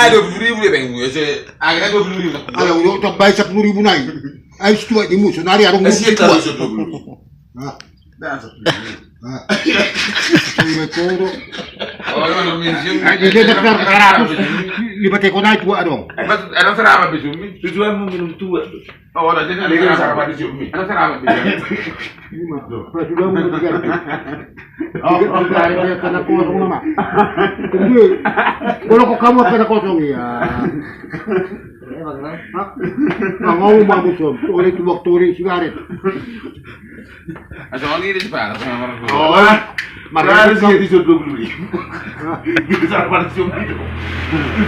20.000 ya bang, akhirnya 20.000. Ayo, untuk bayar 10.000 naik. Ayo setua di musuh, nari arung Kasih musuh tahu tua. 20.000. Ah, Dah 10.000. ah. Ini koro. Oh, kalau mention. Jadi dokter 100 lipat naik tua dong. Ada serama bisumi. Tujuanmu minum tua. Oh, ada jadi ada serama bisumi. Ada serama bisumi. Ini mah, sudah mau diganti. Oh, dari kena kosong nama. Jadi, kalau kok kamu kena kosong ya. Nggak mau musuh, oleh itu waktu ini sigaret. Asal ini di sebelah. Oh, maka harus dia disuruh 20.000. Gitu sama bisumi itu.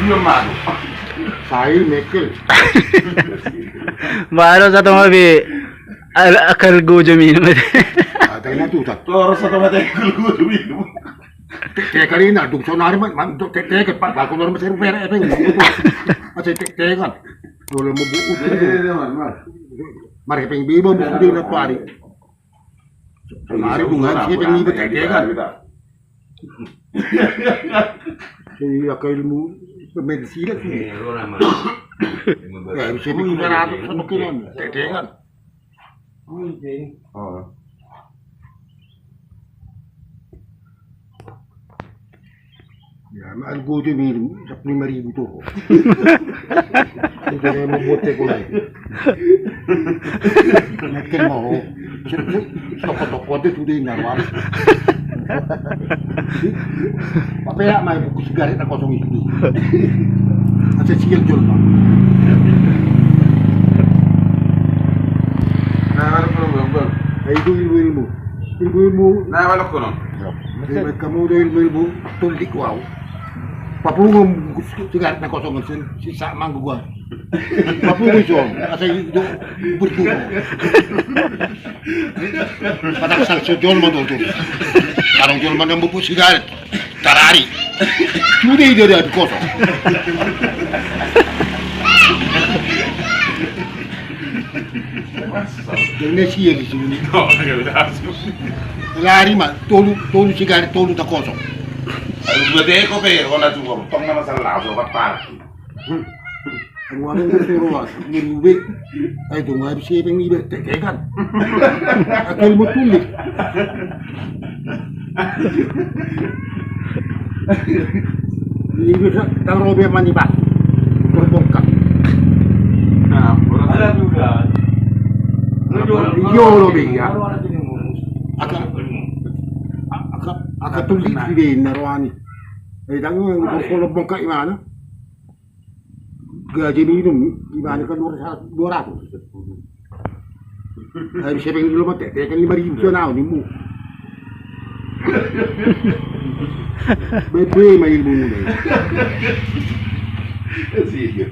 Itu malu. Saya mekel. Baru satu mobil akal gue minum. Ada yang itu tak. Terus otomatis kalau gue minum. Teka kali na dung sonari man teka pa ba ko normal sa pera ito at teka kan wala mo buo mari peng bibo mo di na pari sonari dungan siya peng bibo teka kan siya kayo mo medisina ya bisa mo inarato sa tukinan teka kan oh. Ya, mahal ko ito minum, 5,000 to. Hindi na mabuti ko lang. Nakin mo ako. Sa koto-koto, ito din naman. Papaya, may buko sigaret na kosong ito. At sa sigil jol pa. Nawalok ko nung bang. Ay, il-will mo. Il-will mo. Nawalok ko nung. May kamudo il-will mo. Tulik wow. Papungong sigaret na kosong si Samang gugwa. Papungong siya. Kasi ito, burgo mo. Pataksal sa jol mo doon. Parang jol mo nang bupo sigaret. Tarari. Sudah ito rin kosong. Yang siya di sini. Lari mah, tolu sigaret, tolu tak kosong. Dua teko pe, kau nak cuba, tong nama salah, kau parki. Ang ano yung turuan, nilubig. Ay, ito nga siya yung nilubig, tekan. Akal mo tulik. Nilubig sa tarobe maniba. Turbongka. Alam juga. Yo lobig ya. Akatulik din naruani. Ay dango yung kolobong ka imana. Gaji minum imana ka 200. Ay siya pang lumat tekan 5,000 siya na ni mo. Bebe may ilmu mo na. Sige.